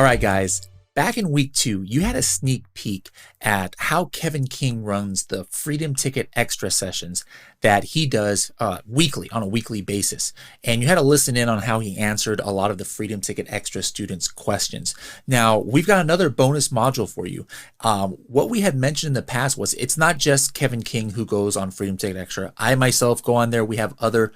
All right, guys. Back in week 2, you had a sneak peek at how Kevin King runs the Freedom Ticket Extra sessions that he does weekly, on a weekly basis. And you had to listen in on how he answered a lot of the Freedom Ticket Extra students' questions. Now, we've got another bonus module for you. What we had mentioned in the past was it's not just Kevin King who goes on Freedom Ticket Extra. I myself go on there. We have other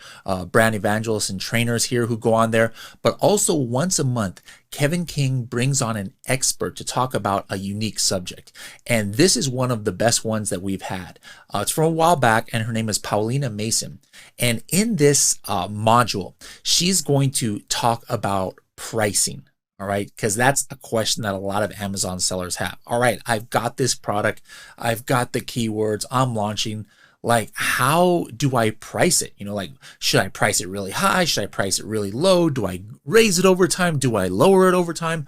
brand evangelists and trainers here who go on there. But also once a month, Kevin King brings on an expert to talk about a unique subject. And this is one of the best ones that we've had. It's from a while back, and her name is Paulina Mason. And in this module, she's going to talk about pricing. All right, because that's a question that a lot of Amazon sellers have. All right, I've got this product. I've got the keywords. I'm launching. Like, how do I price it? You know, like, should I price it really high? Should I price it really low? Do I raise it over time? Do I lower it over time?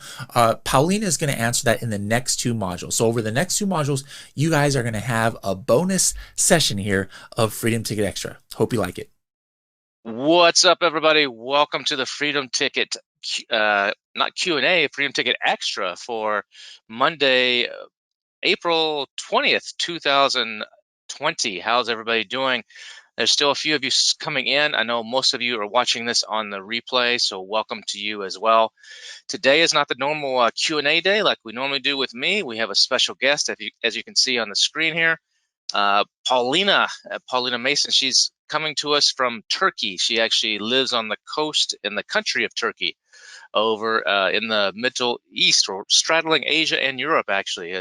Paulina is going to answer that in the next 2 modules. So over the next 2 modules, you guys are going to have a bonus session here of Freedom Ticket Extra. Hope you like it. What's up, everybody? Welcome to the Freedom Ticket, not Q&A, Freedom Ticket Extra for Monday, April 20th, 2020. How's everybody doing? There's still a few of you coming in. I know most of you are watching this on the replay, so welcome to you as well. Today is not the normal Q&A day like we normally do with me. We have a special guest, as you can see on the screen here. Paulina Mason, she's coming to us from Turkey. She actually lives on the coast in the country of Turkey, over in the Middle East, or straddling Asia and Europe, actually.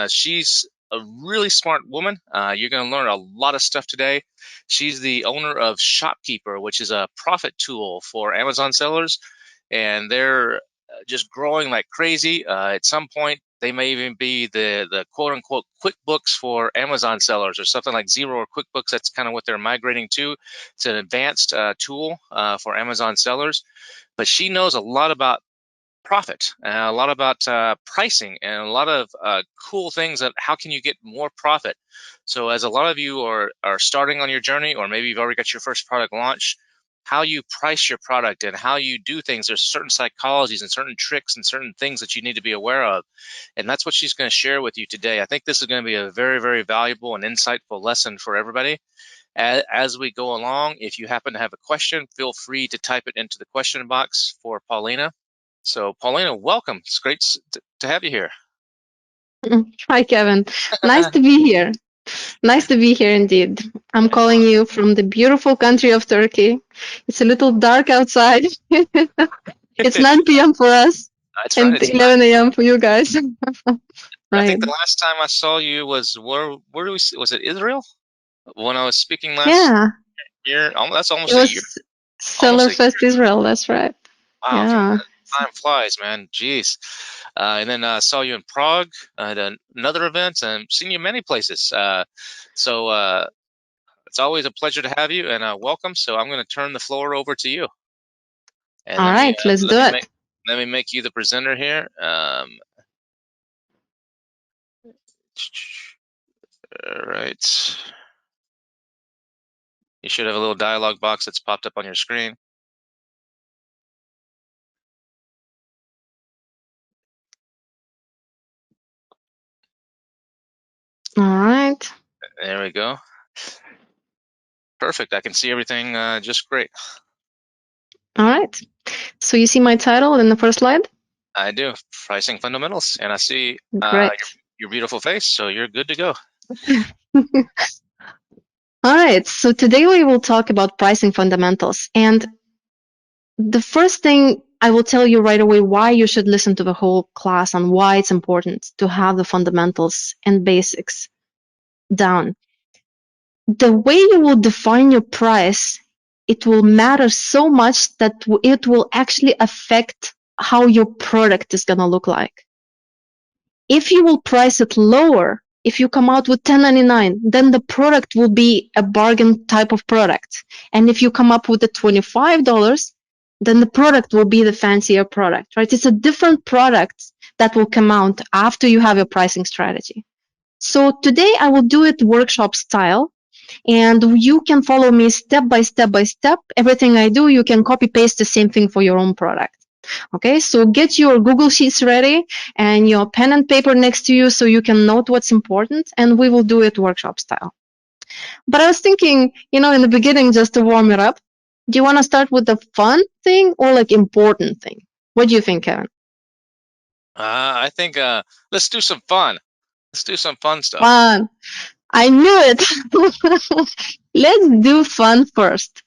She's a really smart woman. You're going to learn a lot of stuff today. She's the owner of Shopkeeper, which is a profit tool for Amazon sellers, and they're just growing like crazy. At some point, they may even be the quote-unquote QuickBooks for Amazon sellers, or something like Xero or QuickBooks. That's kind of what they're migrating to. It's an advanced tool for Amazon sellers. But she knows a lot about profit, and a lot about pricing, and a lot of cool things that how can you get more profit. So as a lot of you are starting on your journey, or maybe you've already got your first product launch, how you price your product and how you do things, there's certain psychologies and certain tricks and certain things that you need to be aware of. And that's what she's going to share with you today. I think this is going to be a very, very valuable and insightful lesson for everybody. As we go along, if you happen to have a question, feel free to type it into the question box for Paulina. So Paulina, welcome. It's great to have you here. Hi, Kevin. Nice to be here. Nice to be here indeed. I'm calling you from the beautiful country of Turkey. It's a little dark outside. It's 9 p.m. for us. That's and right. It's 11 a.m. for you guys. Right. I think the last time I saw you was where do we see? Was it Israel? When I was speaking last year. That's almost a year. Sellerfest Israel. That's right. Wow. Yeah. Time flies, man. Jeez. And then I saw you in Prague at another event, and seen you many places. So it's always a pleasure to have you, and welcome. So I'm going to turn the floor over to you. And all right, let's do it. Let me make you the presenter here. All right. You should have a little dialog box that's popped up on your screen. All right. There we go. Perfect. I can see everything just great. All right. So you see my title in the first slide? I do. Pricing fundamentals. And I see your beautiful face, so you're good to go. All right. So today we will talk about pricing fundamentals. And the first thing I will tell you right away why you should listen to the whole class and why it's important to have the fundamentals and basics down. The way you will define your price, it will matter so much that it will actually affect how your product is going to look like. If you will price it lower, if you come out with $10.99, then the product will be a bargain type of product. And if you come up with the $25, then the product will be the fancier product, right? It's a different product that will come out after you have your pricing strategy. So today I will do it workshop style, and you can follow me step by step by step. Everything I do, you can copy paste the same thing for your own product. Okay, so get your Google Sheets ready and your pen and paper next to you so you can note what's important, and we will do it workshop style. But I was thinking, in the beginning, just to warm it up, do you want to start with the fun thing or like important thing? What do you think, Kevin? I think let's do some fun. Let's do some fun stuff. Fun. I knew it. Let's do fun first.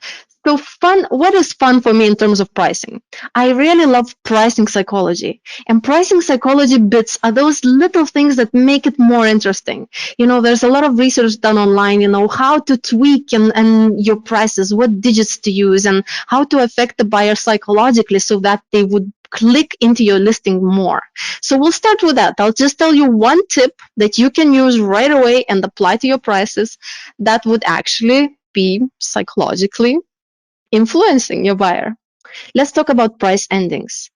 So fun, what is fun for me in terms of pricing? I really love pricing psychology. And pricing psychology bits are those little things that make it more interesting. There's a lot of research done online, how to tweak and your prices, what digits to use, and how to affect the buyer psychologically so that they would click into your listing more. So we'll start with that. I'll just tell you one tip that you can use right away and apply to your prices that would actually be psychologically influencing your buyer. Let's talk about price endings.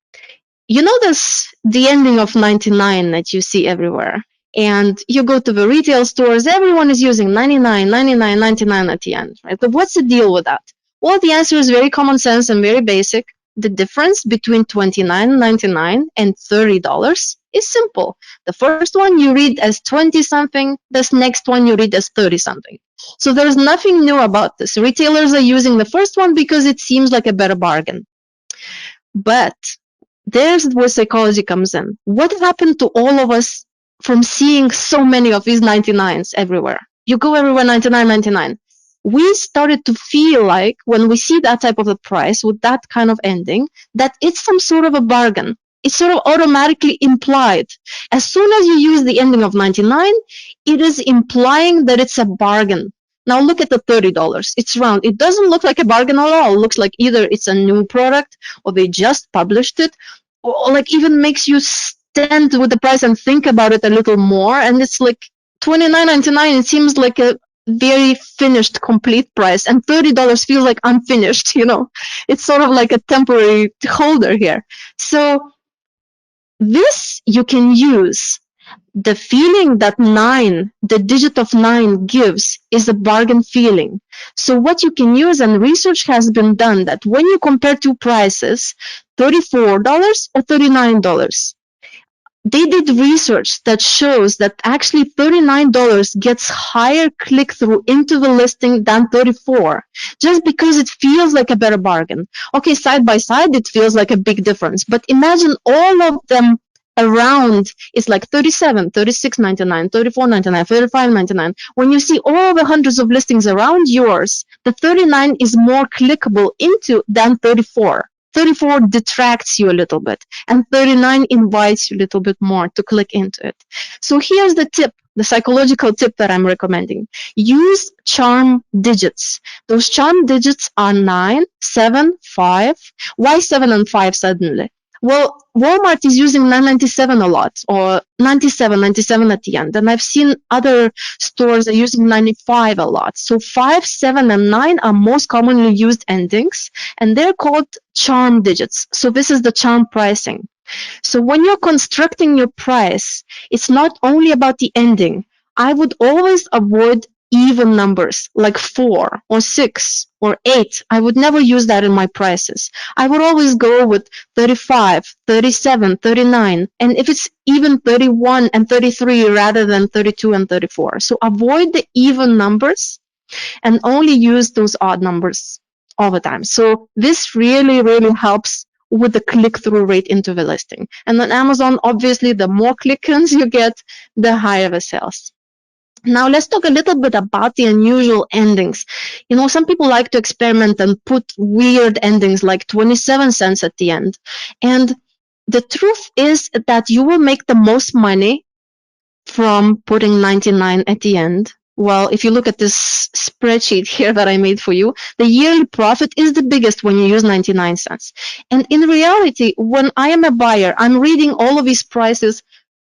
The ending of 99 that you see everywhere. And you go to the retail stores, everyone is using 99, 99, 99 at the end, right? But what's the deal with that? Well, the answer is very common sense and very basic. The difference between $29.99 and $30 is simple. The first one you read as 20 something, this next one you read as 30 something. So there's nothing new about this. Retailers are using the first one because it seems like a better bargain. But there's where psychology comes in. What happened to all of us from seeing so many of these 99s everywhere? You go everywhere, 99, 99. We started to feel like when we see that type of a price with that kind of ending, that it's some sort of a bargain. It's sort of automatically implied. As soon as you use the ending of 99, it is implying that it's a bargain. Now look at the $30. It's round. It doesn't look like a bargain at all. It looks like either it's a new product or they just published it, or like even makes you stand with the price and think about it a little more. And it's like $29.99. It seems like a very finished, complete price, and $30 feels like unfinished. It's sort of like a temporary holder here. So this you can use. The feeling that 9, the digit of 9 gives is a bargain feeling. So what you can use, and research has been done, that when you compare two prices, $34 or $39, they did research that shows that actually $39 gets higher click-through into the listing than 34, just because it feels like a better bargain. Okay, side by side, it feels like a big difference, but imagine all of them around is like 37, 36.99, 34.99, 35.99. When you see all the hundreds of listings around yours, the 39 is more clickable into than 34. 34 detracts you a little bit, and 39 invites you a little bit more to click into it. So here's the tip, the psychological tip that I'm recommending. Use charm digits. Those charm digits are 9, 7, 5. Why 7 and 5 suddenly? Well, Walmart is using 9.97 a lot, or 97, 97 at the end. And I've seen other stores are using 95 a lot. So 5, 7, and 9 are most commonly used endings, and they're called charm digits. So this is the charm pricing. So when you're constructing your price, it's not only about the ending. I would always avoid even numbers like 4 or 6 or 8. I would never use that in my prices. I would always go with 35, 37, 39, and if it's even 31 and 33 rather than 32 and 34. So avoid the even numbers and only use those odd numbers all the time. So this really, really helps with the click-through rate into the listing. And on Amazon, obviously, the more click-ins you get, the higher the sales. Now let's talk a little bit about the unusual endings. Some people like to experiment and put weird endings like 27 cents at the end. And the truth is that you will make the most money from putting 99 at the end. Well, if you look at this spreadsheet here that I made for you, the yearly profit is the biggest when you use 99 cents. And in reality, when I am a buyer, I'm reading all of these prices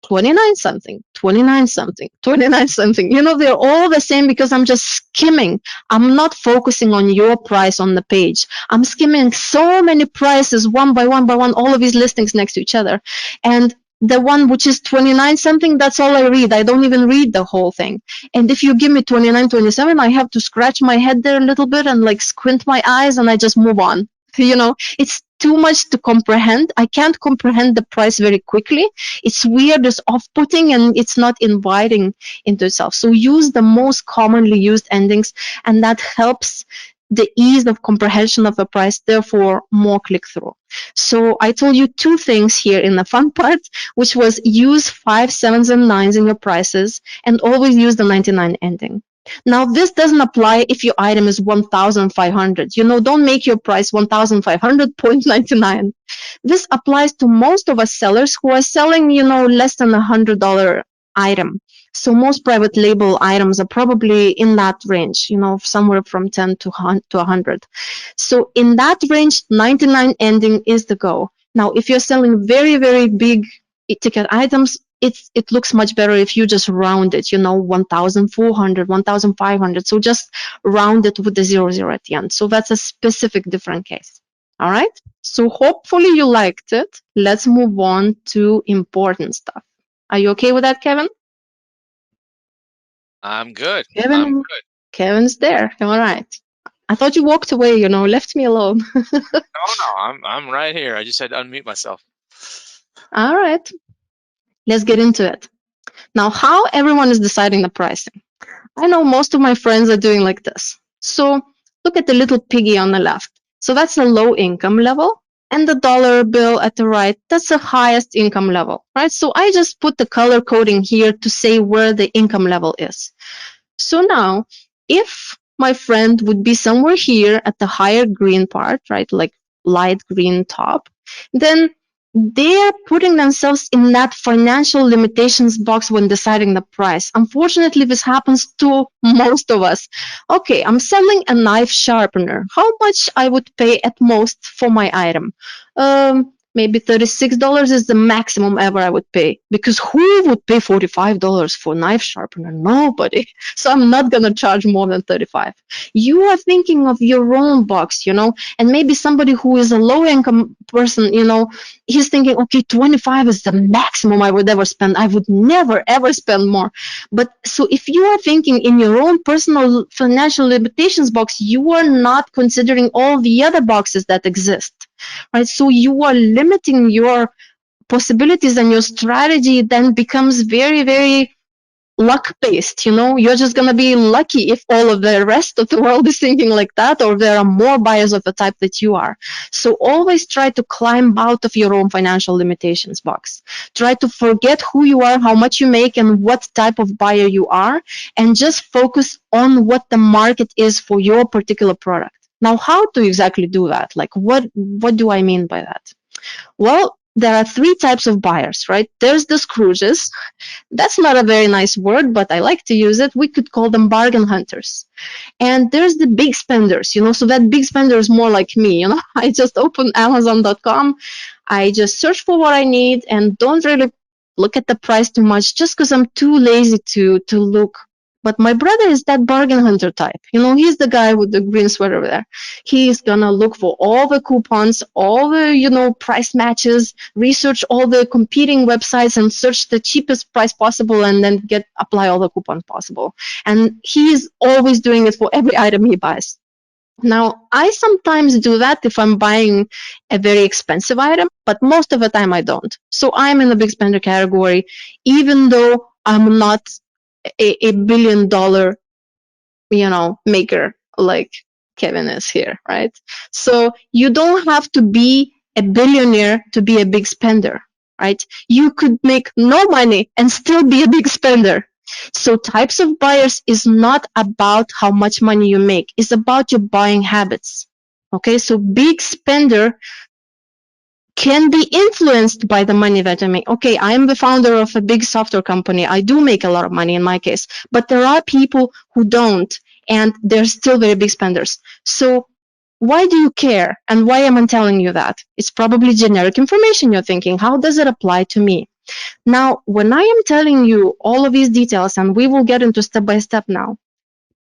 29 something, 29 something, 29 something. They're all the same because I'm just skimming. I'm not focusing on your price on the page. I'm skimming so many prices one by one, all of these listings next to each other. And the one which is 29 something, that's all I read. I don't even read the whole thing. And if you give me 29, 27, I have to scratch my head there a little bit and like squint my eyes and I just move on. It's too much to comprehend. I can't comprehend the price very quickly. It's weird, it's off-putting, and it's not inviting into itself. So use the most commonly used endings, and that helps the ease of comprehension of a price, therefore more click-through. So I told you two things here in the fun part, which was use 5, 7s, and 9s in your prices, and always use the 99 ending. Now, this doesn't apply if your item is 1,500. Don't make your price 1,500.99. This applies to most of us sellers who are selling, less than $100 item. So most private label items are probably in that range, somewhere from 10 to 100. So in that range, 99 ending is the go. Now, if you're selling very, very big ticket items, it looks much better if you just round it, 1,400, 1,500. So just round it with the 00 at the end. So that's a specific different case. All right. So hopefully you liked it. Let's move on to important stuff. Are you okay with that, Kevin? I'm good. Kevin, I'm good. Kevin's there. All right. I thought you walked away, left me alone. No, I'm right here. I just had to unmute myself. All right. Let's get into it. Now, how everyone is deciding the pricing. I know most of my friends are doing like this. So look at the little piggy on the left. So that's the low income level. And the dollar bill at the right, that's the highest income level, right? So I just put the color coding here to say where the income level is. So now, if my friend would be somewhere here at the higher green part, right, like light green top, then they're putting themselves in that financial limitations box when deciding the price. Unfortunately, this happens to most of us. Okay, I'm selling a knife sharpener. How much I would pay at most for my item? Maybe $36 is the maximum ever I would pay, because who would pay $45 for a knife sharpener? Nobody. So I'm not going to charge more than 35. You are thinking of your own box, and maybe somebody who is a low income person, he's thinking, okay, 25 is the maximum I would ever spend. I would never ever spend more. But so if you are thinking in your own personal financial limitations box, you are not considering all the other boxes that exist, right? So you are limiting your possibilities, and your strategy then becomes very, very luck based. You're just going to be lucky if all of the rest of the world is thinking like that, or there are more buyers of the type that you are. So always try to climb out of your own financial limitations box. Try to forget who you are, how much you make, and what type of buyer you are, and just focus on what the market is for your particular product. Now, how to exactly do that? Like, what do I mean by that? Well, there are three types of buyers, right? There's the Scrooges. That's not a very nice word, but I like to use it. We could call them bargain hunters. And there's the big spenders, so that big spender is more like me, I just open Amazon.com, I just search for what I need and don't really look at the price too much, just because I'm too lazy to look. But my brother is that bargain hunter type. He's the guy with the green sweater there. He's gonna look for all the coupons, all the, price matches, research all the competing websites and search the cheapest price possible, and then apply all the coupons possible. And he's always doing it for every item he buys. Now, I sometimes do that if I'm buying a very expensive item, but most of the time I don't. So I'm in the big spender category, even though I'm not a $1 billion, maker like Kevin is here, right? So you don't have to be a billionaire to be a big spender, right? You could make no money and still be a big spender. So types of buyers is not about how much money you make. It's about your buying habits. Okay, so big spender can be influenced by the money that I make. Okay, I am the founder of a big software company. I do make a lot of money in my case, but there are people who don't, and they're still very big spenders. So why do you care? And why am I telling you that? It's probably generic information you're thinking. How does it apply to me? Now, when I am telling you all of these details, and we will get into step by step now,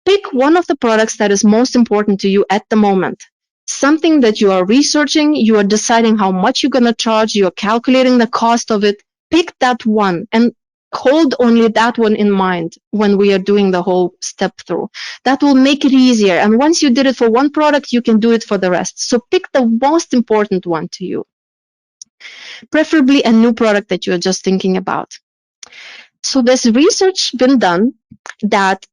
pick one of the products that is most important to you at the moment. Something that you are researching, you are deciding how much you're going to charge, you're calculating the cost of it. Pick that one and hold only that one in mind when we are doing the whole step through. That will make it easier. And once you did it for one product, you can do it for the rest. So pick the most important one to you, preferably a new product that you're just thinking about. So there's research been done that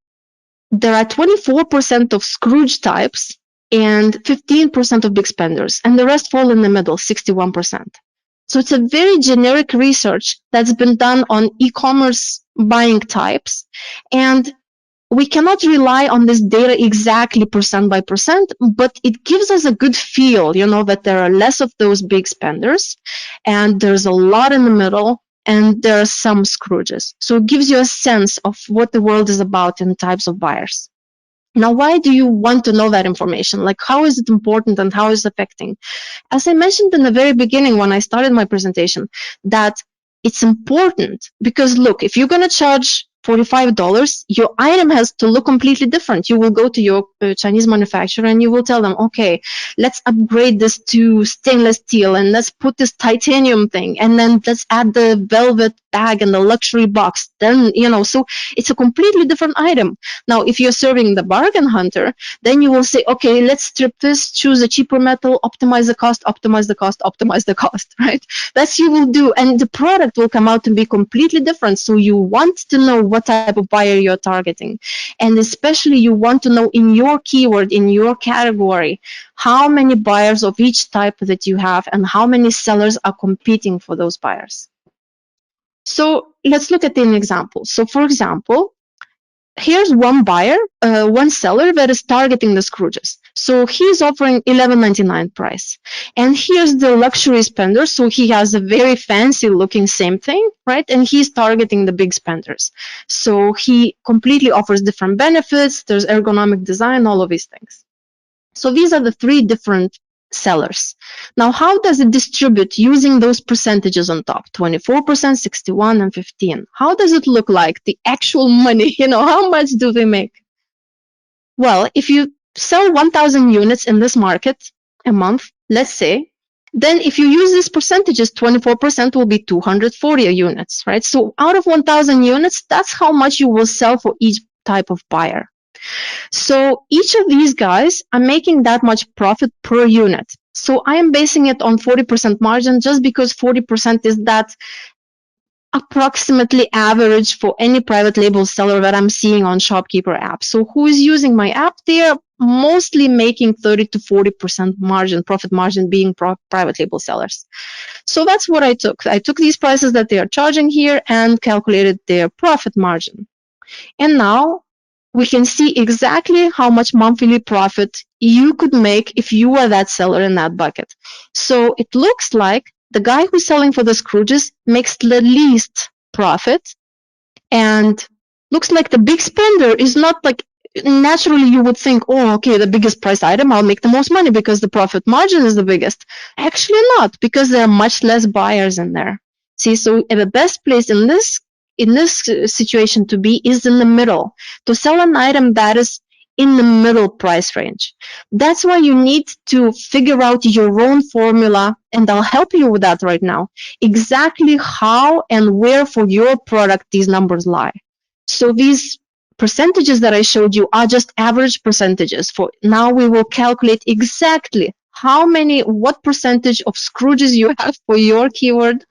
there are 24% of Scrooge types and 15% of big spenders, and the rest fall in the middle, 61%. So it's a very generic research that's been done on e-commerce buying types, and we cannot rely on this data exactly percent by percent, but it gives us a good feel, that there are less of those big spenders, and there's a lot in the middle, and there are some Scrooges. So it gives you a sense of what the world is about in types of buyers. Now, why do you want to know that information? Like, how is it important and how is it affecting? As I mentioned in the very beginning when I started my presentation, that it's important because, look, if you're going to charge $45, your item has to look completely different. You will go to your Chinese manufacturer and you will tell them, okay, let's upgrade this to stainless steel and let's put this titanium thing and then let's add the velvet bag and the luxury box. Then, so it's a completely different item. Now, if you're serving the bargain hunter, then you will say, okay, let's strip this, choose a cheaper metal, optimize the cost, optimize the cost, optimize the cost, right? That's you will do. And the product will come out to be completely different. So you want to know what type of buyer you're targeting. And especially you want to know in your keyword, in your category, how many buyers of each type that you have and how many sellers are competing for those buyers. So let's look at an example. So for example, here's one buyer, one seller that is targeting the Scrooges. So he's offering $11.99 price. And here's the luxury spender. So he has a very fancy looking same thing, right? And he's targeting the big spenders. So he completely offers different benefits. There's ergonomic design, all of these things. So these are the three different sellers. Now, how does it distribute using those percentages on top? 24%, 61, and 15. How does it look like? The actual money, how much do they make? Well, if you sell 1,000 units in this market a month, let's say, then if you use these percentages, 24% will be 240 units, right? So out of 1,000 units, that's how much you will sell for each type of buyer. So each of these guys are making that much profit per unit. So I am basing it on 40% margin just because 40% is that approximately average for any private label seller that I'm seeing on Shopkeeper app. So who is using my app? They're mostly making 30 to 40% margin, profit margin being private label sellers. So that's what I took. I took these prices that they are charging here and calculated their profit margin. And now we can see exactly how much monthly profit you could make if you were that seller in that bucket. So it looks like the guy who's selling for the Scrooges makes the least profit, and looks like the big spender is not like, naturally you would think, oh, okay, the biggest price item, I'll make the most money because the profit margin is the biggest. Actually not, because there are much less buyers in there. See, so the best place in this situation to be is in the middle, to sell an item that is in the middle price range. That's why you need to figure out your own formula, and I'll help you with that right now, exactly how and where for your product these numbers lie. So these percentages that I showed you are just average percentages. For now, we will calculate exactly what percentage of Scrooges you have for your keyword,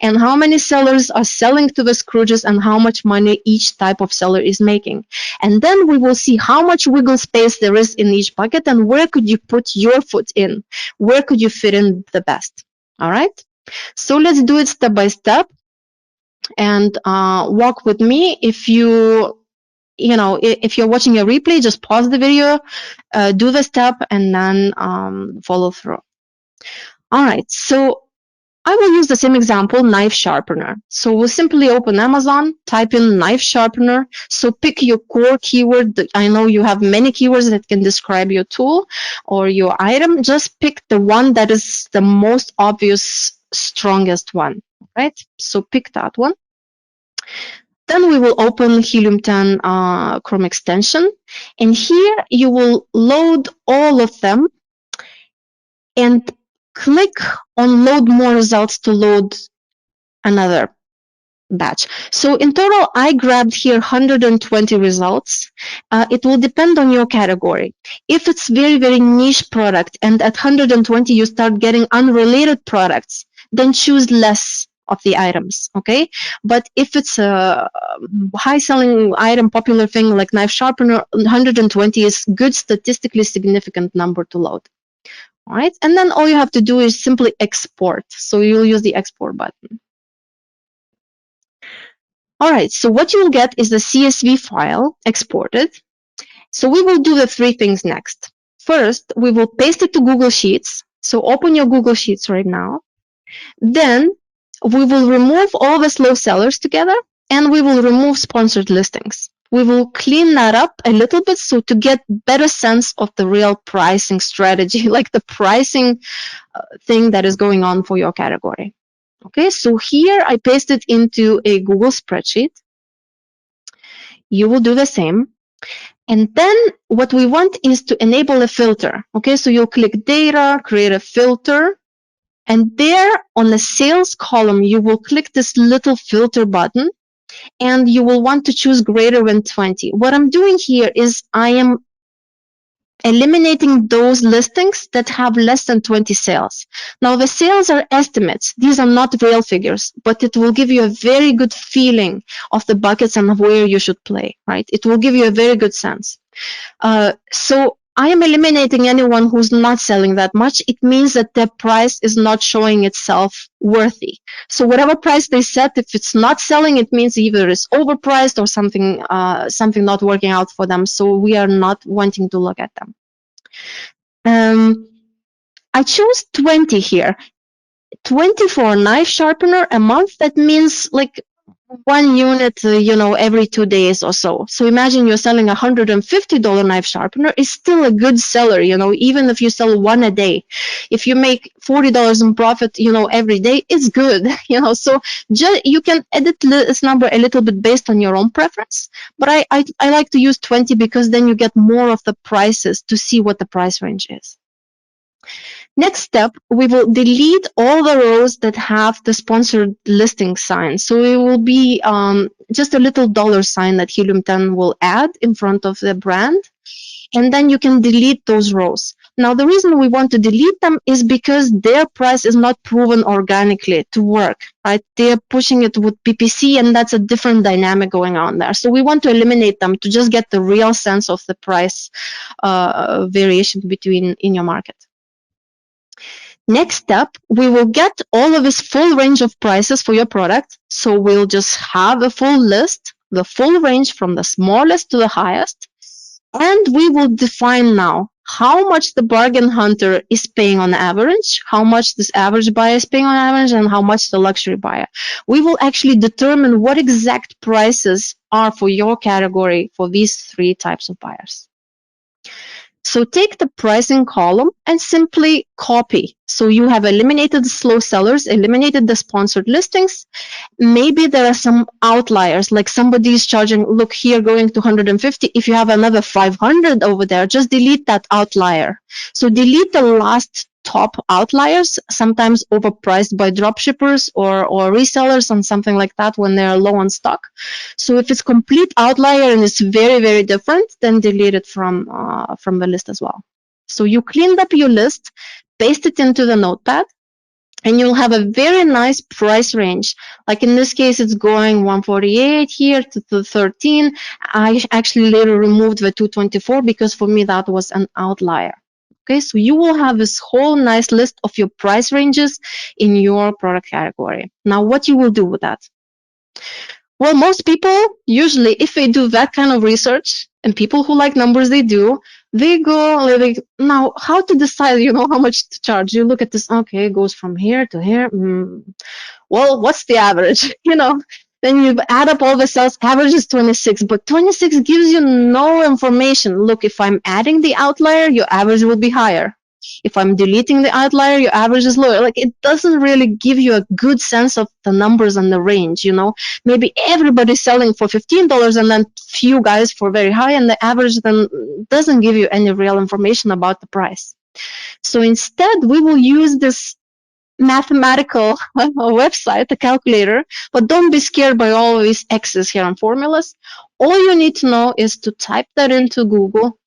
and how many sellers are selling to the Scrooges, and how much money each type of seller is making. And then we will see how much wiggle space there is in each bucket, and where could you put your foot in? Where could you fit in the best? All right. So let's do it step by step, and walk with me. If you're watching a replay, just pause the video, do the step, and then follow through. All right, so I will use the same example, knife sharpener. So we'll simply open Amazon, type in knife sharpener. So pick your core keyword. I know you have many keywords that can describe your tool or your item. Just pick the one that is the most obvious, strongest one, right? So pick that one. Then we will open Helium 10 Chrome extension. And here you will load all of them and click on load more results to load another batch. So in total, I grabbed here 120 results. It will depend on your category. If it's very, very niche product and at 120 you start getting unrelated products, then choose less of the items, okay? But if it's a high selling item, popular thing like knife sharpener, 120 is good, statistically significant number to load. All right, and then all you have to do is simply export. So you'll use the export button. All right, so what you will get is the CSV file exported. So we will do the three things next. First, we will paste it to Google Sheets. So open your Google Sheets right now. Then we will remove all the slow sellers together, and we will remove sponsored listings. We will clean that up a little bit so to get better sense of the real pricing strategy, like the pricing thing that is going on for your category. Okay, so here I paste it into a Google spreadsheet. You will do the same. And then what we want is to enable a filter. Okay, so you'll click data, create a filter, and there on the sales column, you will click this little filter button and you will want to choose greater than 20. What I'm doing here is I am eliminating those listings that have less than 20 sales. Now, the sales are estimates. These are not real figures, but it will give you a very good feeling of the buckets and of where you should play, right? It will give you a very good sense. So I am eliminating anyone who's not selling that much. It means that their price is not showing itself worthy. So whatever price they set, if it's not selling, it means either it's overpriced or something not working out for them. So we are not wanting to look at them. I chose 20 here. 20 for a knife sharpener a month. That means like 1 unit, every 2 days or so. So imagine you're selling $150 knife sharpener. It's still a good seller, even if you sell one a day. If you make $40 in profit, every day, it's good, So you can edit this number a little bit based on your own preference. But I like to use 20 because then you get more of the prices to see what the price range is. Next step, we will delete all the rows that have the sponsored listing sign. So it will be just a little dollar sign that Helium 10 will add in front of the brand. And then you can delete those rows. Now, the reason we want to delete them is because their price is not proven organically to work, right? They're pushing it with PPC, and that's a different dynamic going on there. So we want to eliminate them to just get the real sense of the price variation in your market. Next step, we will get all of this full range of prices for your product. So we'll just have a full list, the full range from the smallest to the highest. And we will define now how much the bargain hunter is paying on average, how much this average buyer is paying on average, and how much the luxury buyer. We will actually determine what exact prices are for your category for these three types of buyers. So take the pricing column and simply copy. So you have eliminated the slow sellers, eliminated the sponsored listings. Maybe there are some outliers, like somebody is charging, look here, going to 150. If you have another 500 over there, just delete that outlier. So delete the last top outliers, sometimes overpriced by dropshippers or resellers and something like that when they're low on stock. So if it's complete outlier and it's very, very different, then delete it from the list as well. So you cleaned up your list, paste it into the notepad, and you'll have a very nice price range. Like in this case, it's going 148 here to 13. I actually later removed the 224 because for me that was an outlier. Okay, so you will have this whole nice list of your price ranges in your product category. Now, what you will do with that? Well, most people, usually, if they do that kind of research, and people who like numbers, they go, like, now, how to decide, how much to charge? You look at this, okay, it goes from here to here. Well, what's the average? Then you add up all the sales, average is 26, but 26 gives you no information. Look, if I'm adding the outlier, your average will be higher. If I'm deleting the outlier, your average is lower. Like, it doesn't really give you a good sense of the numbers and the range, Maybe everybody's selling for $15 and then few guys for very high, and the average then doesn't give you any real information about the price. So instead, we will use this mathematical website, a calculator, but don't be scared by all these X's here and formulas. All you need to know is to type that into Google.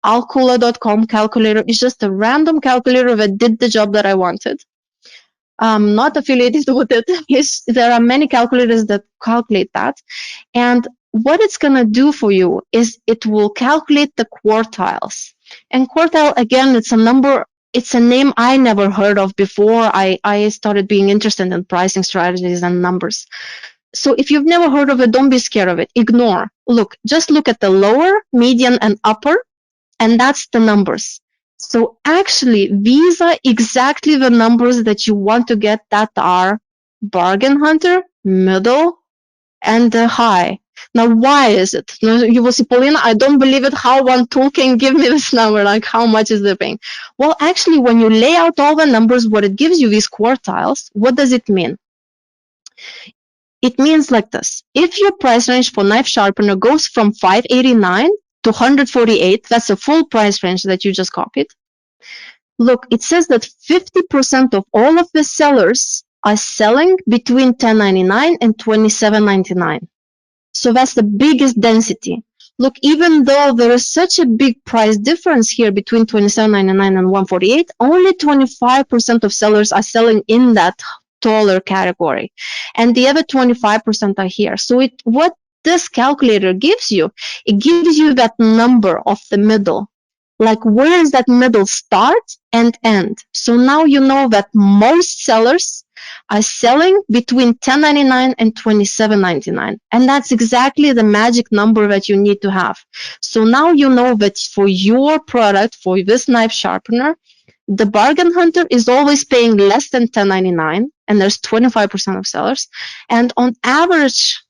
Alcula.com calculator is just a random calculator that did the job that I wanted. I'm not affiliated with it. There are many calculators that calculate that. And what it's going to do for you is it will calculate the quartiles. And quartile, again, it's a number, it's a name I never heard of before I started being interested in pricing strategies and numbers. So if you've never heard of it, don't be scared of it. Ignore. Just look at the lower, median, and upper, and that's the numbers. So actually, these are exactly the numbers that you want to get that are bargain hunter, middle, and high. Now, why is it? Now, you will say, Paulina, I don't believe it. How one tool can give me this number? Like, how much is the paying? Well, actually, when you lay out all the numbers, what it gives you, these quartiles, what does it mean? It means like this. If your price range for knife sharpener goes from 589 to 148, that's a full price range that you just copied. Look, it says that 50% of all of the sellers are selling between $10.99 and $27.99. So that's the biggest density. Look, even though there is such a big price difference here between $27.99 and $148, only 25% of sellers are selling in that taller category, and the other 25% are here. So what this calculator gives you, it gives you that number of the middle. Like, where is that middle start and end? So now you know that most sellers are selling between $10.99 and $27.99. And that's exactly the magic number that you need to have. So now you know that for your product, for this knife sharpener, the bargain hunter is always paying less than $10.99, and there's 25% of sellers. And on average,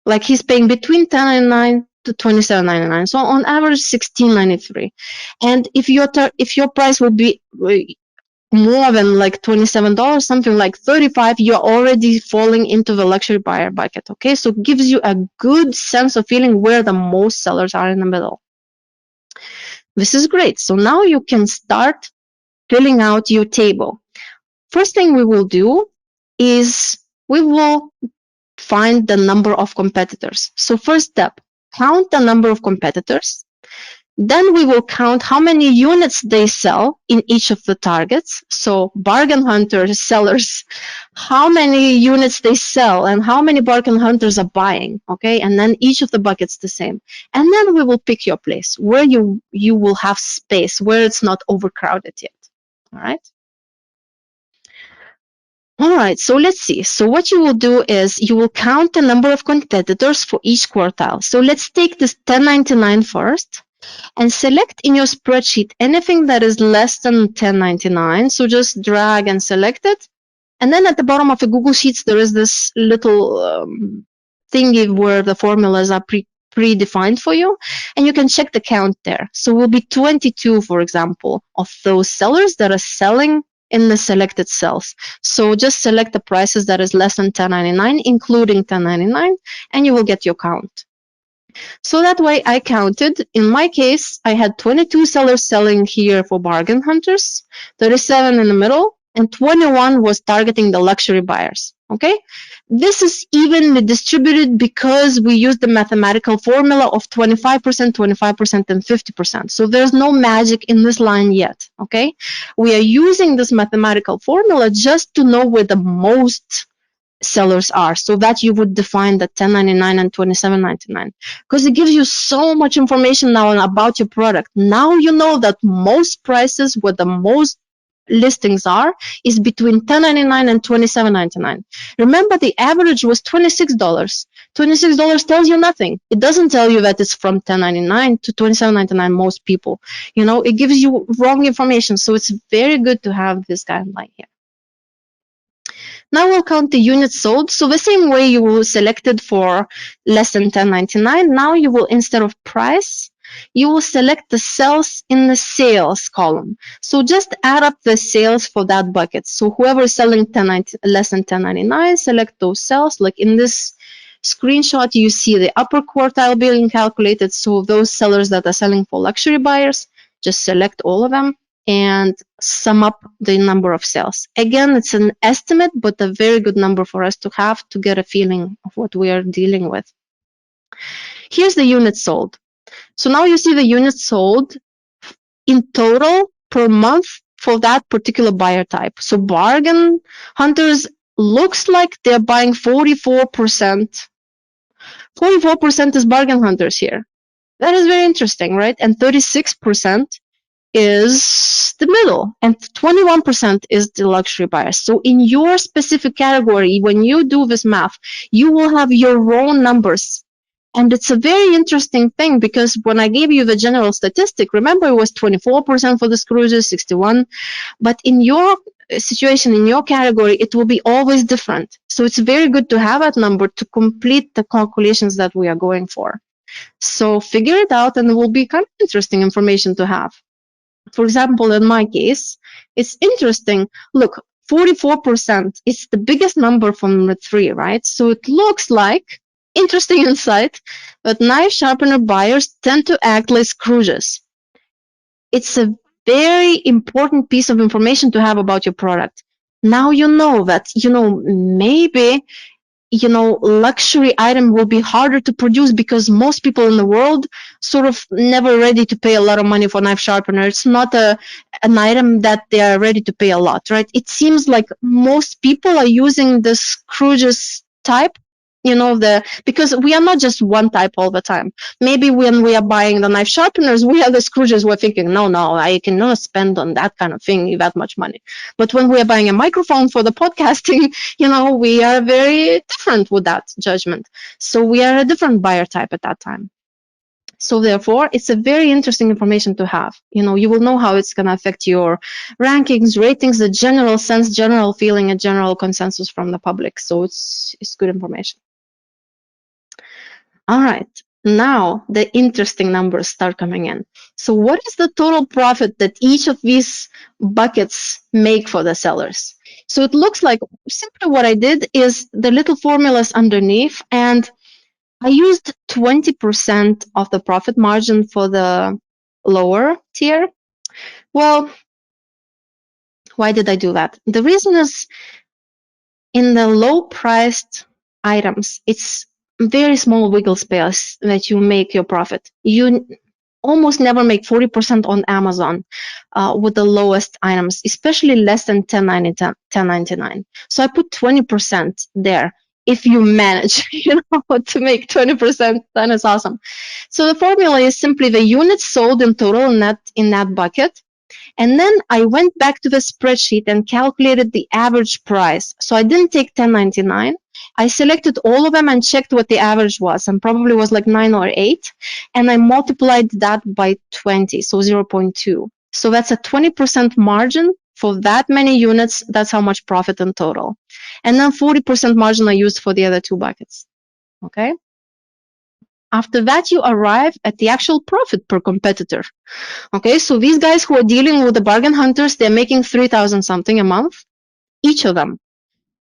like, he's paying between $10.99 to $27.99. So on average, $16.93. And if your price would be more than like $27, something like $35, you're already falling into the luxury buyer bucket. Okay, so it gives you a good sense of feeling where the most sellers are in the middle. This is great. So now you can start filling out your table. First thing we will do is we will find the number of competitors. So first step, count the number of competitors. Then we will count how many units they sell in each of the targets. So bargain hunters, sellers, how many units they sell and how many bargain hunters are buying, okay? And then each of the buckets the same. And then we will pick your place where you will have space, where it's not overcrowded yet, all right? All right, so let's see. So what you will do is you will count the number of competitors for each quartile. So let's take this $10.99 first. And select in your spreadsheet anything that is less than $10.99. So just drag and select it. And then at the bottom of the Google Sheets, there is this little thingy where the formulas are predefined for you. And you can check the count there. So it will be 22, for example, of those sellers that are selling in the selected cells. So just select the prices that is less than $10.99, including $10.99, and you will get your count. So that way I counted. In my case, I had 22 sellers selling here for bargain hunters, 37 in the middle, and 21 was targeting the luxury buyers. Okay? This is evenly distributed because we use the mathematical formula of 25%, 25%, and 50%. So there's no magic in this line yet. Okay? We are using this mathematical formula just to know where the most sellers are, so that you would define the $10.99 and $27.99, because it gives you so much information now about your product. Now you know that most prices where the most listings are is between $10.99 and $27.99. Remember, the average was $26. $26 tells you nothing. It doesn't tell you that it's from $10.99 to $27.99. Most people, it gives you wrong information. So it's very good to have this guideline here. Now we'll count the units sold. So the same way you will select it for less than $10.99, now you will, instead of price, you will select the cells in the sales column. So just add up the sales for that bucket. So whoever is selling less than $10.99, select those cells. Like in this screenshot, you see the upper quartile being calculated. So those sellers that are selling for luxury buyers, just select all of them. and sum up the number of sales. Again, it's an estimate, but a very good number for us to have to get a feeling of what we are dealing with. Here's the units sold. So now you see the units sold in total per month for that particular buyer type. So bargain hunters looks like they're buying 44%. 44% is bargain hunters here. That is very interesting, right? And 36% is the middle, and 21% is the luxury buyers. So in your specific category, when you do this math, you will have your own numbers. And it's a very interesting thing because when I gave you the general statistic, remember it was 24% for the cruises, 61, but in your situation, in your category, it will be always different. So it's very good to have that number to complete the calculations that we are going for. So figure it out, and it will be kind of interesting information to have. For example, in my case, it's interesting. Look, 44% is the biggest number from the three, right? So it looks like, interesting insight, that knife sharpener buyers tend to act like Scrooges. It's a very important piece of information to have about your product. Now you know that, maybe luxury item will be harder to produce because most people in the world sort of never ready to pay a lot of money for knife sharpener. It's not an item that they are ready to pay a lot, right? It seems like most people are using the Scrooges type, because we are not just one type all the time. Maybe when we are buying the knife sharpeners, we are the Scrooges. We're thinking, no, I cannot spend on that kind of thing that much money. But when we are buying a microphone for the podcasting, we are very different with that judgment. So we are a different buyer type at that time. So therefore, it's a very interesting information to have. You will know how it's going to affect your rankings, ratings, the general sense, general feeling, and general consensus from the public. So it's good information. All right. Now the interesting numbers start coming in. So what is the total profit that each of these buckets make for the sellers? So it looks like simply what I did is the little formulas underneath, and I used 20% of the profit margin for the lower tier. Well, why did I do that? The reason is in the low priced items, it's very small wiggle space that you make your profit. You almost never make 40% on Amazon with the lowest items, especially less than $10.99. So I put 20% there. If you manage, to make 20%, that is awesome. So the formula is simply the units sold in total in that bucket. And then I went back to the spreadsheet and calculated the average price. So I didn't take $10.99. I selected all of them and checked what the average was, and probably was like 9 or 8. And I multiplied that by 20, so 0.2. So that's a 20% margin for that many units. That's how much profit in total. And then 40% margin I used for the other two buckets. Okay. After that, you arrive at the actual profit per competitor. Okay, so these guys who are dealing with the bargain hunters, they're making 3,000 something a month, each of them.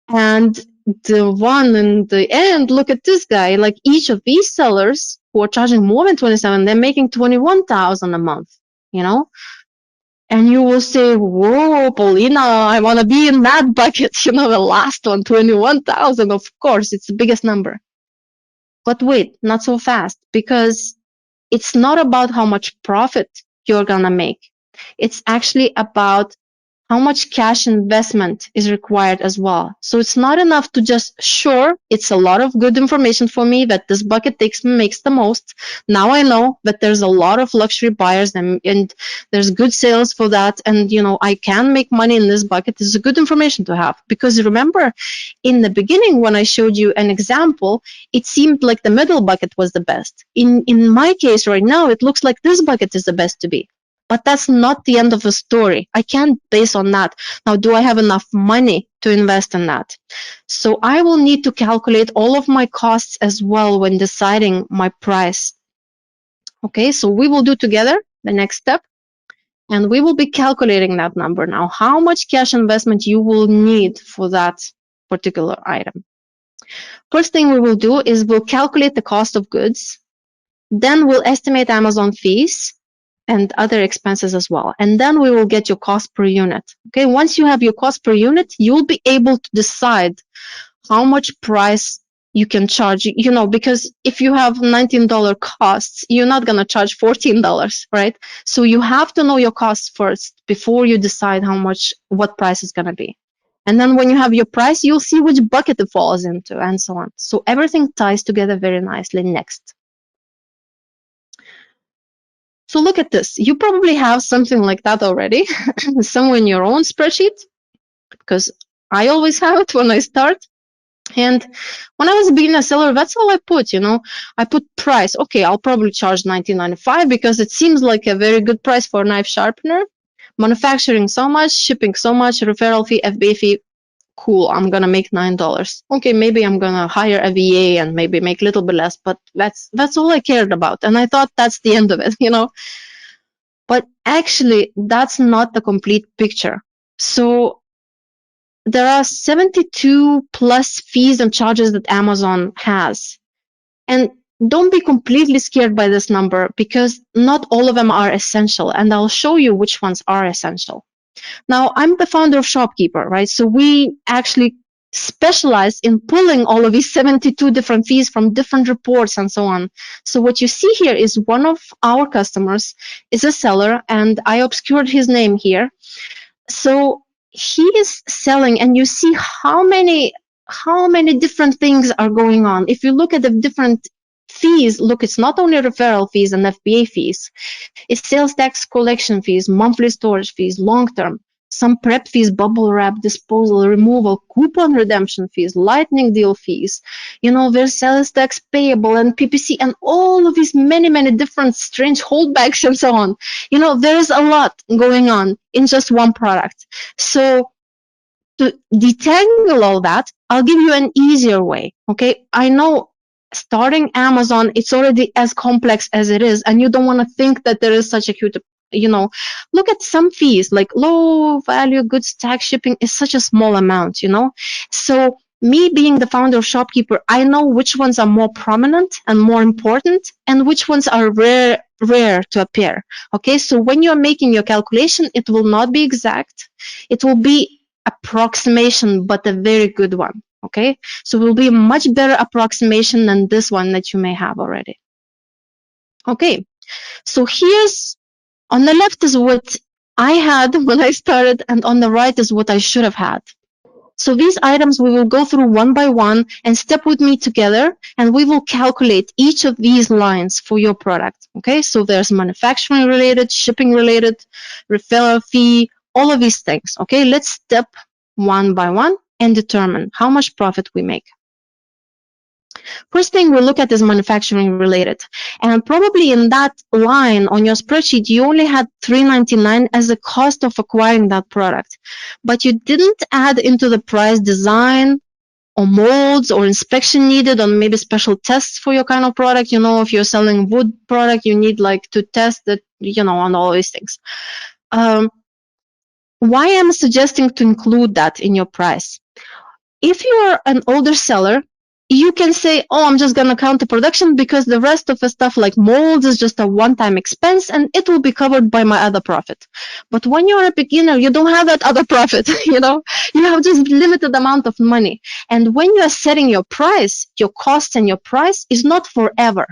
And the one in the end, look at this guy, like each of these sellers who are charging more than 27, they're making 21,000 a month, And you will say, whoa, Paulina, I want to be in that bucket, the last one, 21,000. Of course, it's the biggest number. But wait, not so fast, because it's not about how much profit you're going to make. It's actually about how much cash investment is required as well. So it's not enough to just, sure, it's a lot of good information for me that this bucket makes the most. Now I know that there's a lot of luxury buyers and there's good sales for that. And, I can make money in this bucket. It's a good information to have, because remember in the beginning, when I showed you an example, it seemed like the middle bucket was the best. In my case right now, it looks like this bucket is the best to be. But that's not the end of the story. I can't base on that. Now, do I have enough money to invest in that? So I will need to calculate all of my costs as well when deciding my price. Okay, so we will do together the next step, and we will be calculating that number now. How much cash investment you will need for that particular item. First thing we will do is we'll calculate the cost of goods. Then we'll estimate Amazon fees. and other expenses as well. And then we will get your cost per unit. Okay, once you have your cost per unit, you'll be able to decide how much price you can charge, because if you have $19 costs, you're not going to charge $14, right? So you have to know your costs first before you decide what price is going to be. And then when you have your price, you'll see which bucket it falls into and so on. So everything ties together very nicely. Next. So look at this. You probably have something like that already, somewhere in your own spreadsheet, because I always have it when I start. And when I was being a seller, that's all I put, I put price. Okay, I'll probably charge $19.95 because it seems like a very good price for a knife sharpener. Manufacturing so much, shipping so much, referral fee, FBA fee. Cool, I'm gonna make $9. Okay, maybe I'm gonna hire a VA and maybe make a little bit less, but that's all I cared about. And I thought that's the end of it, But actually, that's not the complete picture. So there are 72 plus fees and charges that Amazon has. And don't be completely scared by this number because not all of them are essential. And I'll show you which ones are essential. Now, I'm the founder of Shopkeeper, right? So we actually specialize in pulling all of these 72 different fees from different reports and so on. So what you see here is one of our customers is a seller, and I obscured his name here. So he is selling, and you see how many different things are going on. If you look at the different fees, look, it's not only referral fees and FBA fees. It's sales tax collection fees, monthly storage fees, long-term, some prep fees, bubble wrap, disposal, removal, coupon redemption fees, lightning deal fees. There's sales tax payable and PPC and all of these many different strange holdbacks and so on. There's a lot going on in just one product. So to detangle all that, I'll give you an easier way. Okay, I know starting Amazon, it's already as complex as it is, and you don't want to think that there is such a huge, look at some fees, like low value goods tax shipping is such a small amount, So me being the founder of Shopkeeper, I know which ones are more prominent and more important and which ones are rare to appear. Okay, so when you're making your calculation, it will not be exact. It will be approximation, but a very good one. Okay, so it will be a much better approximation than this one that you may have already. Okay, so here's on the left is what I had when I started, and on the right is what I should have had. So these items we will go through one by one and step with me together, and we will calculate each of these lines for your product. Okay, so there's manufacturing related, shipping related, referral fee, all of these things. Okay, let's step one by one and determine how much profit we make. First thing we'll look at is manufacturing related. And probably in that line on your spreadsheet, you only had $3.99 as the cost of acquiring that product. But you didn't add into the price design or molds or inspection needed or maybe special tests for your kind of product. If you're selling wood product, you need to test it, on all these things. Why I'm suggesting to include that in your price? If you're an older seller, you can say, oh, I'm just going to count the production because the rest of the stuff like molds is just a one-time expense and it will be covered by my other profit. But when you're a beginner, you don't have that other profit, you have just limited amount of money. And when you are setting your price, your cost and your price is not forever.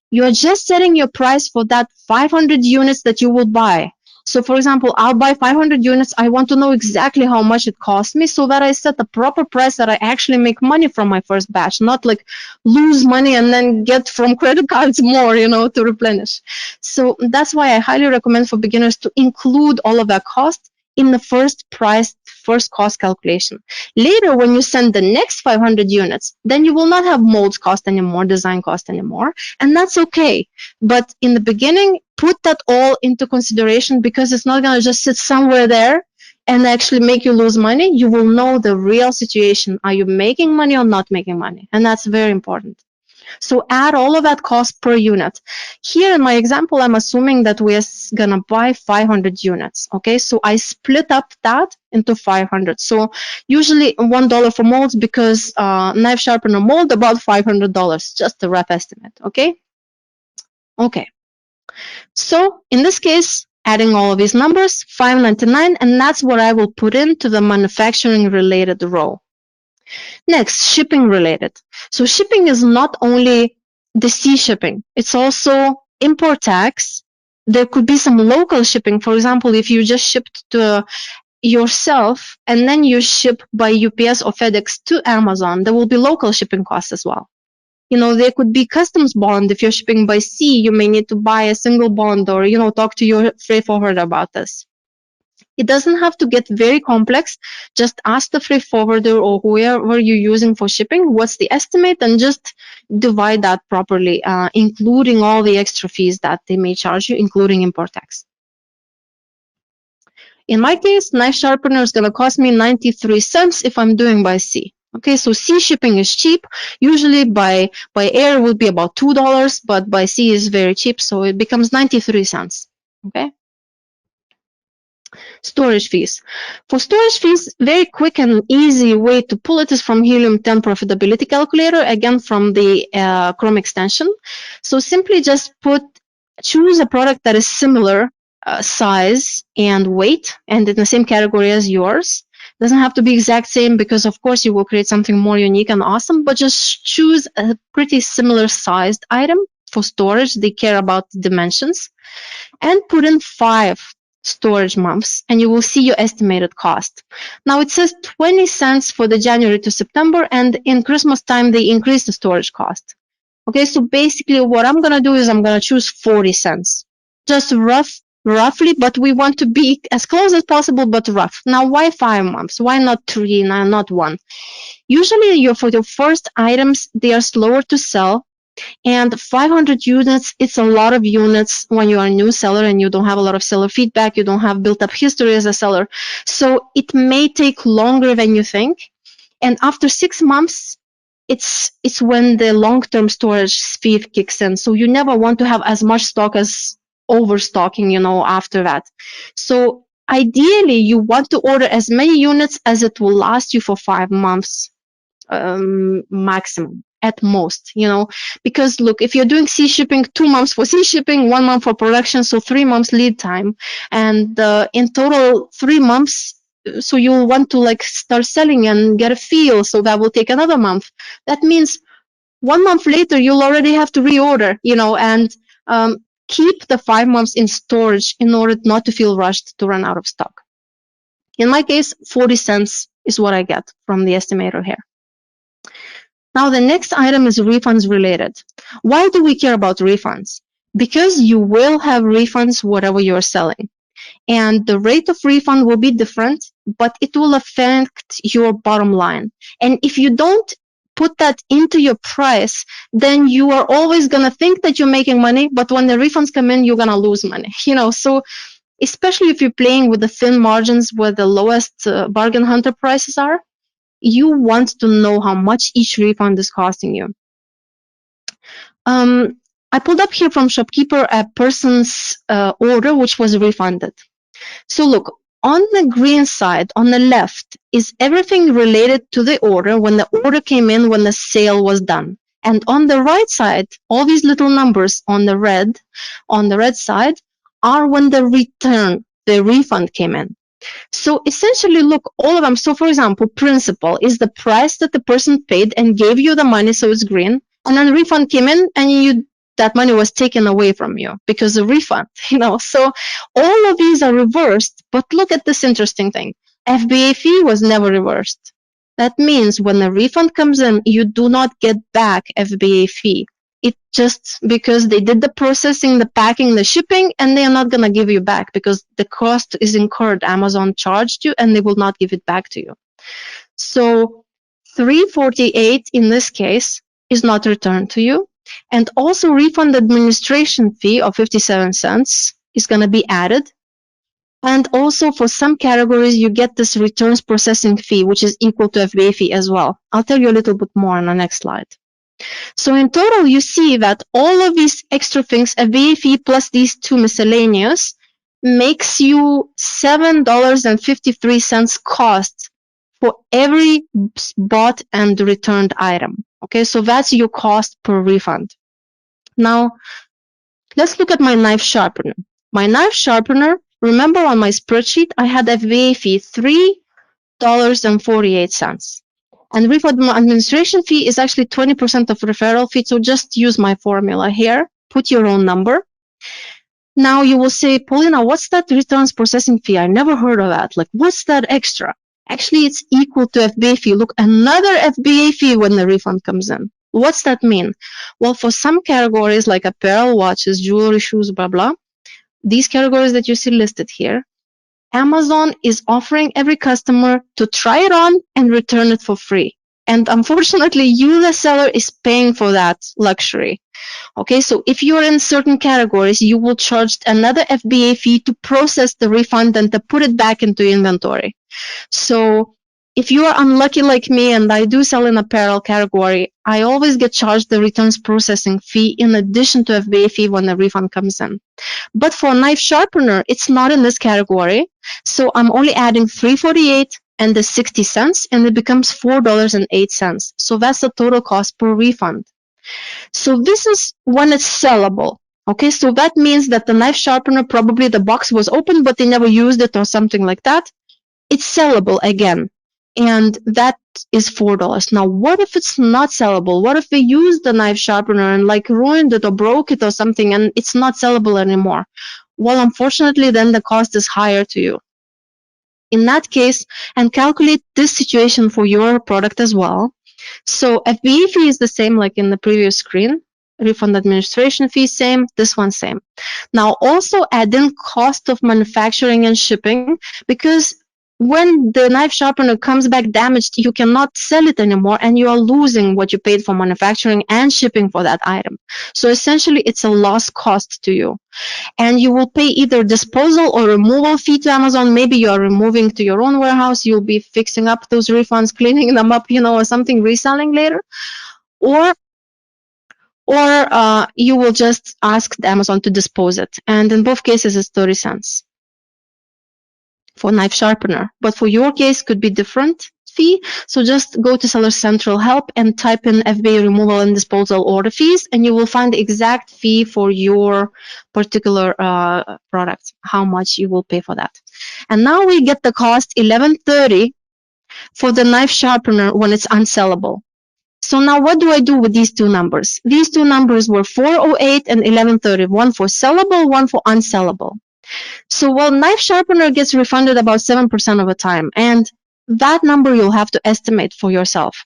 You are just setting your price for that 500 units that you will buy. So for example, I'll buy 500 units. I want to know exactly how much it cost me so that I set the proper price that I actually make money from my first batch, not lose money and then get from credit cards more, to replenish. So that's why I highly recommend for beginners to include all of that cost in the first cost calculation. Later, when you send the next 500 units, then you will not have molds cost anymore, design cost anymore, and that's okay. But in the beginning, put that all into consideration because it's not going to just sit somewhere there and actually make you lose money. You will know the real situation. Are you making money or not making money? And that's very important. So add all of that cost per unit. Here in my example, I'm assuming that we're going to buy 500 units. Okay, so I split up that into 500. So usually $1 for molds because knife sharpener mold about $500, just a rough estimate. Okay. So in this case, adding all of these numbers, $5.99, and that's what I will put into the manufacturing related row. Next, shipping related. So shipping is not only the sea shipping, it's also import tax. There could be some local shipping. For example, if you just shipped to yourself and then you ship by UPS or FedEx to Amazon, there will be local shipping costs as well. There could be customs bond. If you're shipping by sea, you may need to buy a single bond or, talk to your freight forwarder about this. It doesn't have to get very complex. Just ask the freight forwarder or whoever you're using for shipping, what's the estimate, and just divide that properly, including all the extra fees that they may charge you, including import tax. In my case, knife sharpener is going to cost me 93 cents if I'm doing by sea. Okay, so sea shipping is cheap. Usually by air it would be about $2, but by sea is very cheap, so it becomes 93 cents. Okay. Storage fees. For storage fees, very quick and easy way to pull it is from Helium 10 profitability calculator, again from the Chrome extension. So simply just choose a product that is similar size and weight and in the same category as yours. Doesn't have to be exact same because of course you will create something more unique and awesome, but just choose a pretty similar sized item for storage. They care about the dimensions, and put in 5 storage months and you will see your estimated cost. Now it says 20 cents for the January to September, and in Christmas time they increase the storage cost. Okay, so basically what I'm going to do is I'm going to choose 40 cents. Just roughly, but we want to be as close as possible, but rough. Now, why 5 months? Why not 3, not 1? Usually for your first items, they are slower to sell. And 500 units, it's a lot of units when you are a new seller and you don't have a lot of seller feedback, you don't have built up history as a seller. So it may take longer than you think. And after 6 months, it's when the long-term storage fee kicks in. So you never want to have as much stock as overstocking, after that. So ideally, you want to order as many units as it will last you for 5 months maximum at most, because look, if you're doing sea shipping, 2 months for sea shipping, 1 month for production, so 3 months lead time, and in total 3 months. So you'll want to start selling and get a feel, so that will take another month. That means 1 month later you'll already have to reorder, and keep the 5 months in storage in order not to feel rushed to run out of stock. In my case, 40 cents is what I get from the estimator here. Now, the next item is refunds related. Why do we care about refunds? Because you will have refunds whatever you're selling. And the rate of refund will be different, but it will affect your bottom line. And if you don't put that into your price, then you are always going to think that you're making money, but when the refunds come in, you're going to lose money. So especially if you're playing with the thin margins where the lowest bargain hunter prices are, you want to know how much each refund is costing you. I pulled up here from Shopkeeper a person's order which was refunded. So look, on the green side, on the left, is everything related to the order, when the order came in, when the sale was done. And on the right side, all these little numbers on the red side, are when the refund came in. So essentially, look, all of them. So for example, principal is the price that the person paid and gave you the money, so it's green. And then refund came in and that money was taken away from you because of refund, So all of these are reversed, but look at this interesting thing. FBA fee was never reversed. That means when the refund comes in, you do not get back FBA fee. It just because they did the processing, the packing, the shipping, and they are not going to give you back because the cost is incurred. Amazon charged you and they will not give it back to you. So $3.48 in this case is not returned to you. And also refund administration fee of 57 cents is going to be added. And also for some categories, you get this returns processing fee, which is equal to FBA fee as well. I'll tell you a little bit more on the next slide. So in total, you see that all of these extra things, FBA fee plus these 2 miscellaneous, makes you $7.53 cost for every bought and returned item. Okay, so that's your cost per refund. Now, Let's look at my knife sharpener. My knife sharpener, remember on my spreadsheet, I had FBA fee $3.48. And refund administration fee is actually 20% of referral fee. So just use my formula here. Put your own number. Now you will say, Paulina, what's that returns processing fee? I never heard of that. Like, what's that extra? Actually, it's equal to FBA fee. Look, another FBA fee when the refund comes in. What's that mean? Well, for some categories like apparel, watches, jewelry, shoes, blah, blah, these categories that you see listed here, Amazon is offering every customer to try it on and return it for free. And unfortunately, you, the seller, is paying for that luxury. Okay, so if you're in certain categories, you will charge another FBA fee to process the refund and to put it back into inventory. So if you are unlucky like me and I do sell in apparel category, I always get charged the returns processing fee in addition to FBA fee when the refund comes in. But for a knife sharpener, it's not in this category. So I'm only adding $3.48 and the 60 cents, and it becomes $4.08. So that's the total cost per refund. So this is when it's sellable. Okay, so that means that the knife sharpener, probably the box was open, but they never used it or something like that. It's sellable again. And that is $4. Now, what if it's not sellable? What if they used the knife sharpener and like ruined it or broke it or something and it's not sellable anymore? Well, unfortunately, then the cost is higher to you. In that case, and calculate this situation for your product as well. So FBA fee is the same like in the previous screen. Refund administration fee, same. This one, same. Now, also add in cost of manufacturing and shipping, because when the knife sharpener comes back damaged, you cannot sell it anymore and you are losing what you paid for manufacturing and shipping for that item. So essentially, it's a lost cost to you. And you will pay either disposal or removal fee to Amazon. Maybe you are removing to your own warehouse. You'll be fixing up those refunds, cleaning them up, or something, reselling later. Or you will just ask Amazon to dispose it. And in both cases, it's 30 cents for knife sharpener. But for your case, could be different fee. So just go to Seller Central Help and type in FBA removal and disposal order fees, and you will find the exact fee for your particular product, how much you will pay for that. And now we get the cost $11.30 for the knife sharpener when it's unsellable. So now what do I do with these two numbers? These two numbers were $4.08 and $11.30, one for sellable, one for unsellable. So knife sharpener gets refunded about 7% of the time, and that number you'll have to estimate for yourself.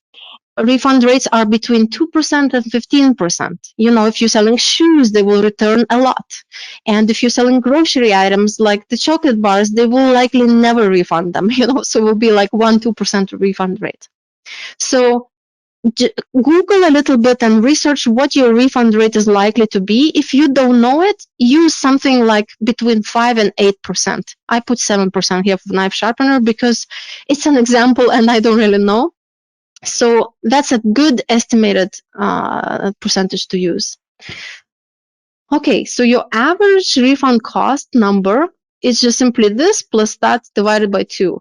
Refund rates are between 2% and 15%. If you're selling shoes, they will return a lot. And if you're selling grocery items like the chocolate bars, they will likely never refund them, so it will be like 1-2% refund rate. So Google a little bit and research what your refund rate is likely to be. If you don't know it, use something like between 5 and 8%. I put 7% here for knife sharpener because it's an example and I don't really know. So that's a good estimated percentage to use. Okay, so your average refund cost number is just simply this plus that divided by 2,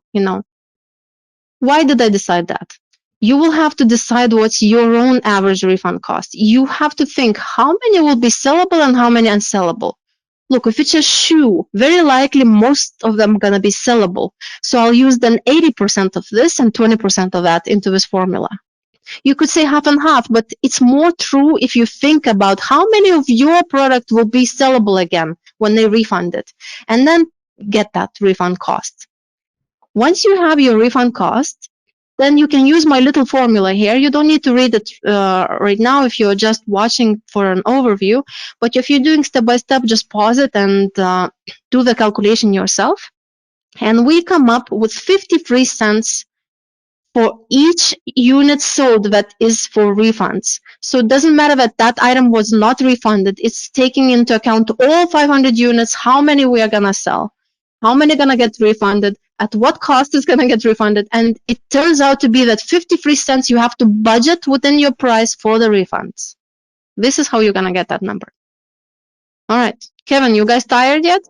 Why did I decide that? You will have to decide what's your own average refund cost. You have to think how many will be sellable and how many unsellable. Look, if it's a shoe, very likely most of them are going to be sellable. So I'll use then 80% of this and 20% of that into this formula. You could say half and half, but it's more true if you think about how many of your product will be sellable again when they refund it, and then get that refund cost. Once you have your refund cost, then you can use my little formula here. You don't need to read it right now if you're just watching for an overview. But if you're doing step by step, just pause it and do the calculation yourself. And we come up with 53 cents for each unit sold that is for refunds. So it doesn't matter that that item was not refunded. It's taking into account all 500 units, how many we are going to sell, how many are going to get refunded, at what cost is going to get refunded. And it turns out to be that 53 cents you have to budget within your price for the refunds. This is how you're going to get that number. All right. Kevin, you guys tired yet?